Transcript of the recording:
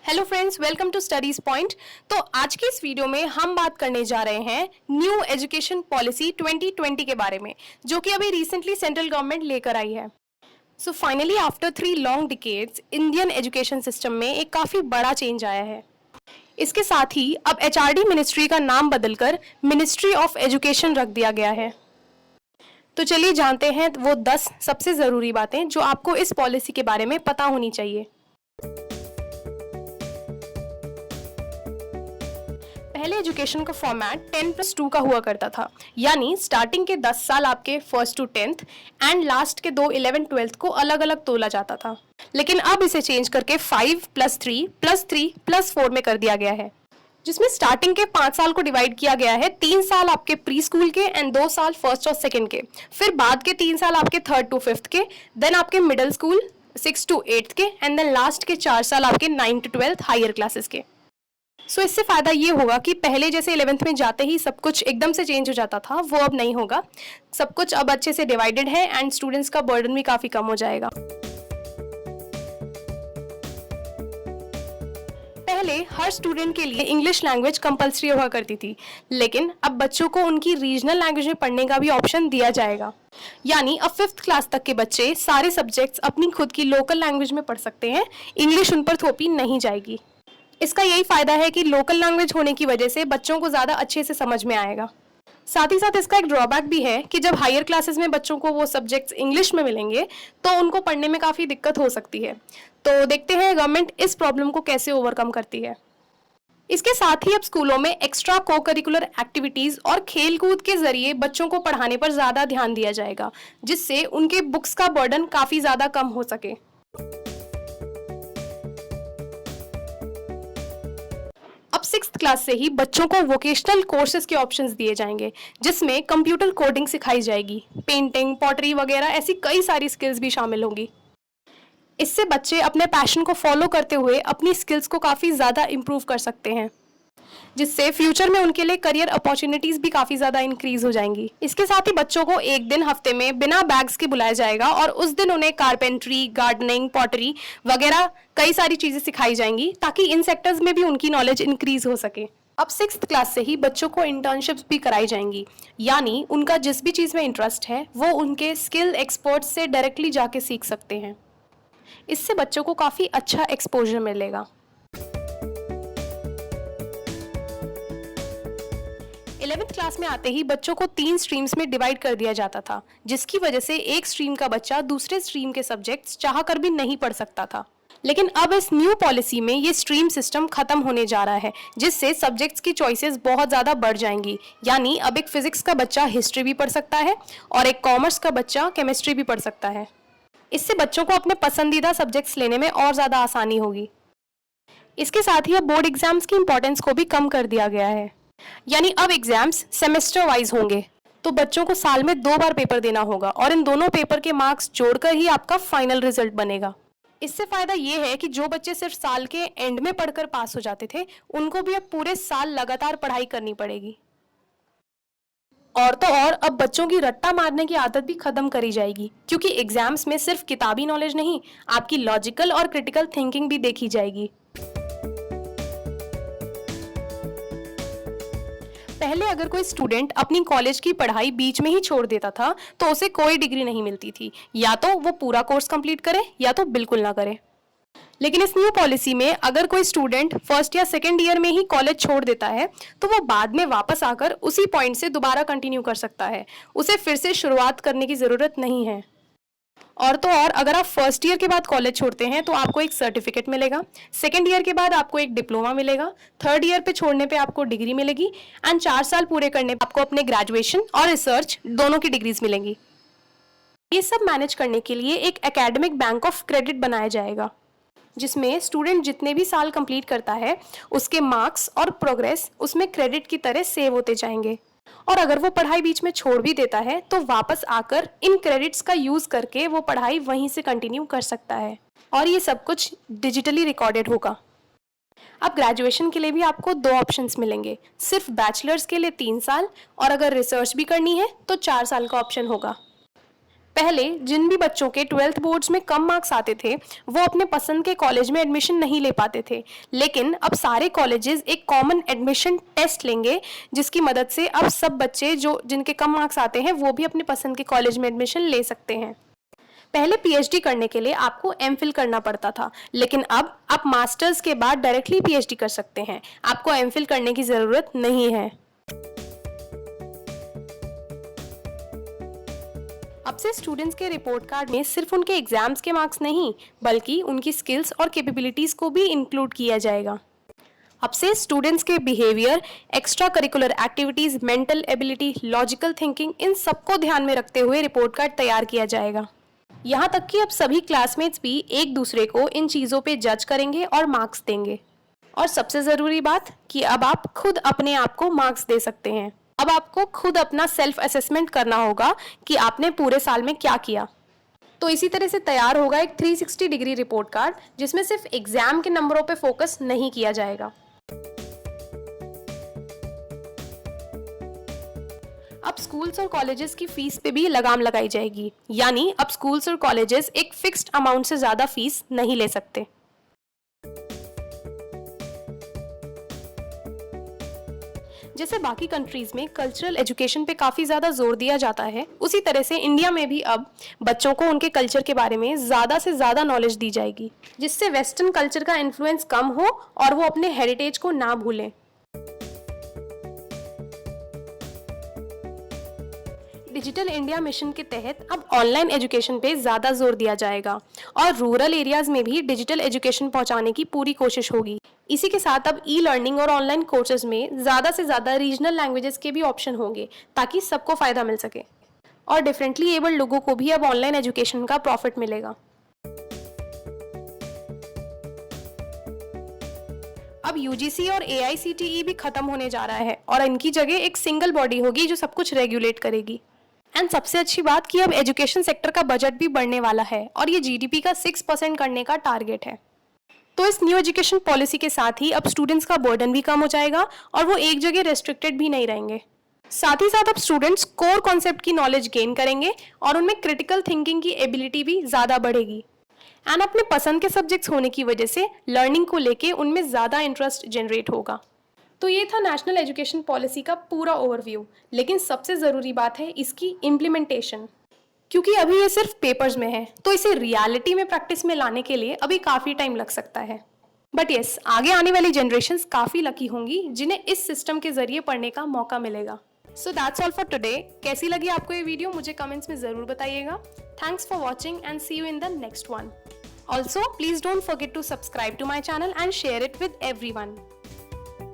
Hello friends, welcome to Studies Point. तो आज की इस वीडियो में हम बात करने जा रहे हैं न्यू एजुकेशन पॉलिसी 2020 के बारे में, जो कि अभी रिसेंटली सेंट्रल गवर्नमेंट लेकर आई है। So finally after 3 long decades Indian education system में एक काफ़ी बड़ा चेंज आया है। इसके साथ ही अब एचआरडी मिनिस्ट्री का नाम बदलकर मिनिस्ट्री ऑफ एजुकेशन रख दिया गया है। तो चलिए जानते हैं वो 10 सबसे ज़रूरी बातें जो आपको इस पॉलिसी के बारे में पता होनी चाहिए। पहले एजुकेशन का फॉर्मेट 10+2 का हुआ करता था, यानी स्टार्टिंग के 10 साल आपके first to 10th and last के 2 11th 12th को अलग अलग तोला जाता था। लेकिन अब इसे चेंज करके 5+3+3+4 में कर दिया गया है, जिसमें स्टार्टिंग के 5 साल को डिवाइड किया गया है। 3 साल आपके प्री स्कूल के एंड 2 साल फर्स्ट और सेकेंड के, फिर बाद के 3 साल आपके 3rd to 5th के, देन आपके middle school 6th to 8th के, एंड देन लास्ट के 4 साल आपके 9th to 12th higher classes के। सो इससे फ़ायदा ये होगा कि पहले जैसे 11th में जाते ही सब कुछ एकदम से चेंज हो जाता था, वो अब नहीं होगा। सब कुछ अब अच्छे से डिवाइडेड है एंड स्टूडेंट्स का बर्डन भी काफ़ी कम हो जाएगा। पहले हर स्टूडेंट के लिए इंग्लिश लैंग्वेज कंपलसरी हुआ करती थी, लेकिन अब बच्चों को उनकी रीजनल लैंग्वेज में पढ़ने का भी ऑप्शन दिया जाएगा। यानी अब 5th क्लास तक के बच्चे सारे सब्जेक्ट्स अपनी खुद की लोकल लैंग्वेज में पढ़ सकते हैं, इंग्लिश उन पर थोपी नहीं जाएगी। इसका यही फ़ायदा है कि लोकल लैंग्वेज होने की वजह से बच्चों को ज़्यादा अच्छे से समझ में आएगा। साथ ही साथ इसका एक ड्रॉबैक भी है कि जब हायर क्लासेस में बच्चों को वो सब्जेक्ट्स इंग्लिश में मिलेंगे तो उनको पढ़ने में काफ़ी दिक्कत हो सकती है। तो देखते हैं गवर्नमेंट इस प्रॉब्लम को कैसे ओवरकम करती है। इसके साथ ही अब स्कूलों में एक्स्ट्रा को करिकुलर एक्टिविटीज़ और खेल कूद के ज़रिए बच्चों को पढ़ाने पर ज़्यादा ध्यान दिया जाएगा, जिससे उनके बुक्स का बर्डन काफ़ी ज़्यादा कम हो सके। अब 6th क्लास से ही बच्चों को वोकेशनल कोर्सेज के ऑप्शंस दिए जाएंगे, जिसमें कंप्यूटर कोडिंग सिखाई जाएगी, पेंटिंग, पॉटरी वगैरह ऐसी कई सारी स्किल्स भी शामिल होंगी। इससे बच्चे अपने पैशन को फॉलो करते हुए अपनी स्किल्स को काफ़ी ज़्यादा इम्प्रूव कर सकते हैं, जिससे फ्यूचर में उनके लिए करियर अपॉर्चुनिटीज़ भी काफ़ी ज़्यादा इंक्रीज हो जाएंगी। इसके साथ ही बच्चों को एक दिन हफ्ते में बिना बैग्स के बुलाया जाएगा और उस दिन उन्हें कारपेंट्री, गार्डनिंग, पॉटरी वगैरह कई सारी चीज़ें सिखाई जाएंगी, ताकि इन सेक्टर्स में भी उनकी नॉलेज इंक्रीज हो सके। अब 6th क्लास से ही बच्चों को इंटर्नशिप्स भी कराई जाएंगी, यानी उनका जिस भी चीज़ में इंटरेस्ट है वो उनके स्किल एक्सपर्ट्स से डायरेक्टली जाके सीख सकते हैं। इससे बच्चों को काफ़ी अच्छा एक्सपोजर मिलेगा। 11th क्लास में आते ही बच्चों को 3 स्ट्रीम्स में डिवाइड कर दिया जाता था, जिसकी वजह से एक स्ट्रीम का बच्चा दूसरे स्ट्रीम के सब्जेक्ट्स चाहकर भी नहीं पढ़ सकता था। लेकिन अब इस न्यू पॉलिसी में ये स्ट्रीम सिस्टम खत्म होने जा रहा है, जिससे सब्जेक्ट्स की चॉइसेस बहुत ज़्यादा बढ़ जाएंगी। यानी अब एक फिजिक्स का बच्चा हिस्ट्री भी पढ़ सकता है और एक कॉमर्स का बच्चा केमिस्ट्री भी पढ़ सकता है। इससे बच्चों को अपने पसंदीदा सब्जेक्ट्स लेने में और ज़्यादा आसानी होगी। इसके साथ ही अब बोर्ड एग्जाम्स की इंपॉर्टेंस को भी कम कर दिया गया है, यानी अब एग्जाम्स सेमेस्टर वाइज होंगे, तो बच्चों को साल में 2 बार पेपर देना होगा और इन दोनों पेपर के मार्क्स जोड़कर ही आपका फाइनल रिजल्ट बनेगा। इससे फ़ायदा ये है कि जो बच्चे सिर्फ साल के एंड में पढ़कर पास हो जाते थे, उनको भी अब पूरे साल लगातार पढ़ाई करनी पड़ेगी। और तो और अब बच्चों की रट्टा मारने की आदत भी खत्म करी जाएगी, क्योंकि एग्जाम्स में सिर्फ किताबी नॉलेज नहीं, आपकी लॉजिकल और क्रिटिकल थिंकिंग भी देखी जाएगी। पहले अगर कोई स्टूडेंट अपनी कॉलेज की पढ़ाई बीच में ही छोड़ देता था तो उसे कोई डिग्री नहीं मिलती थी, या तो वो पूरा कोर्स कंप्लीट करे या तो बिल्कुल ना करे। लेकिन इस न्यू पॉलिसी में अगर कोई स्टूडेंट फर्स्ट या सेकेंड ईयर में ही कॉलेज छोड़ देता है तो वो बाद में वापस आकर उसी पॉइंट से दोबारा कंटिन्यू कर सकता है, उसे फिर से शुरुआत करने की ज़रूरत नहीं है। और तो और अगर आप फर्स्ट ईयर के बाद कॉलेज छोड़ते हैं तो आपको एक सर्टिफिकेट मिलेगा, सेकेंड ईयर के बाद आपको एक डिप्लोमा मिलेगा, थर्ड ईयर पे छोड़ने पे आपको डिग्री मिलेगी एंड 4 साल पूरे करने पे आपको अपने ग्रेजुएशन और रिसर्च दोनों की डिग्रीज मिलेंगी। ये सब मैनेज करने के लिए एक एकेडमिक बैंक ऑफ क्रेडिट बनाया जाएगा, जिसमें स्टूडेंट जितने भी साल कंप्लीट करता है उसके मार्क्स और प्रोग्रेस उसमें क्रेडिट की तरह सेव होते जाएंगे, और अगर वो पढ़ाई बीच में छोड़ भी देता है तो वापस आकर इन क्रेडिट्स का यूज़ करके वो पढ़ाई वहीं से कंटिन्यू कर सकता है, और ये सब कुछ डिजिटली रिकॉर्डेड होगा। अब ग्रेजुएशन के लिए भी आपको 2 ऑप्शंस मिलेंगे, सिर्फ बैचलर्स के लिए 3 साल और अगर रिसर्च भी करनी है तो 4 साल का ऑप्शन होगा। पहले जिन भी बच्चों के 12th बोर्ड्स में कम मार्क्स आते थे वो अपने पसंद के कॉलेज में एडमिशन नहीं ले पाते थे, लेकिन अब सारे कॉलेजेस एक कॉमन एडमिशन टेस्ट लेंगे जिसकी मदद से अब सब बच्चे जिनके कम मार्क्स आते हैं वो भी अपने पसंद के कॉलेज में एडमिशन ले सकते हैं। पहले पीएचडी करने के लिए आपको एमफिल करना पड़ता था, लेकिन अब आप मास्टर्स के बाद डायरेक्टली पीएचडी कर सकते हैं, आपको एमफिल करने की ज़रूरत नहीं है। अब से स्टूडेंट्स के रिपोर्ट कार्ड में सिर्फ उनके एग्जाम्स के मार्क्स नहीं बल्कि उनकी स्किल्स और कैपेबिलिटीज़ को भी इंक्लूड किया जाएगा। अब से स्टूडेंट्स के behaviour, extra curricular activities, mental ability, logical thinking, इन सबको ध्यान में रखते हुए रिपोर्ट कार्ड तैयार किया जाएगा। यहाँ तक कि अब सभी क्लासमेट्स भी एक दूसरे को इन चीज़ों पे जज करेंगे और मार्क्स देंगे। और सबसे ज़रूरी बात कि अब आप खुद अपने आप को मार्क्स दे सकते हैं। अब आपको खुद अपना सेल्फ असेसमेंट करना होगा कि आपने पूरे साल में क्या किया। तो इसी तरह से तैयार होगा एक 360 डिग्री रिपोर्ट कार्ड जिसमें सिर्फ एग्जाम के नंबरों पे फोकस नहीं किया जाएगा। अब स्कूल्स और कॉलेजेस की फीस पे भी लगाम लगाई जाएगी, यानी अब स्कूल्स और कॉलेजेस एक फिक्स्ड अमाउंट से ज़्यादा फीस नहीं ले सकते। जैसे बाकी कंट्रीज में कल्चरल एजुकेशन पे काफ़ी ज़्यादा जोर दिया जाता है, उसी तरह से इंडिया में भी अब बच्चों को उनके कल्चर के बारे में ज़्यादा से ज़्यादा नॉलेज दी जाएगी, जिससे वेस्टर्न कल्चर का इन्फ्लुएंस कम हो और वो अपने हेरिटेज को ना भूलें। डिजिटल इंडिया मिशन के तहत अब ऑनलाइन एजुकेशन पे ज़्यादा जोर दिया जाएगा और रूरल एरियाज़ में भी डिजिटल एजुकेशन पहुंचाने की पूरी कोशिश होगी। इसी के साथ अब ई लर्निंग और ऑनलाइन कोर्सेज में ज़्यादा से ज़्यादा रीजनल लैंग्वेजेस के भी ऑप्शन होंगे ताकि सबको फ़ायदा मिल सके और डिफरेंटली एबल्ड लोगों को भी अब ऑनलाइन एजुकेशन का प्रॉफिट मिलेगा। अब यूजीसी और एआईसीटीई भी खत्म होने जा रहा है और इनकी जगह एक सिंगल बॉडी होगी जो सब कुछ रेगुलेट करेगी। एंड सबसे अच्छी बात कि अब एजुकेशन सेक्टर का बजट भी बढ़ने वाला है और ये जीडीपी का 6% करने का टारगेट है। तो इस न्यू एजुकेशन पॉलिसी के साथ ही अब स्टूडेंट्स का बर्डन भी कम हो जाएगा और वो एक जगह रेस्ट्रिक्टेड भी नहीं रहेंगे। साथ ही साथ अब स्टूडेंट्स कोर कॉन्सेप्ट की नॉलेज गेन करेंगे और उनमें क्रिटिकल थिंकिंग की एबिलिटी भी ज़्यादा बढ़ेगी। एंड अपने पसंद के सब्जेक्ट्स होने की वजह से लर्निंग को लेके उनमें ज़्यादा इंटरेस्ट जनरेट होगा। तो ये था नेशनल एजुकेशन पॉलिसी का पूरा ओवरव्यू, लेकिन सबसे ज़रूरी बात है इसकी इम्प्लीमेंटेशन, क्योंकि अभी ये सिर्फ पेपर्स में है, तो इसे रियलिटी में प्रैक्टिस में लाने के लिए अभी काफ़ी टाइम लग सकता है। बट यस, आगे आने वाली जनरेशन्स काफ़ी लकी होंगी जिन्हें इस सिस्टम के जरिए पढ़ने का मौका मिलेगा। So that's all for today. कैसी लगी आपको ये वीडियो मुझे कमेंट्स में ज़रूर बताइएगा। Thanks for watching and see you in the next one. Also, please don't forget to subscribe to my channel and share it with everyone.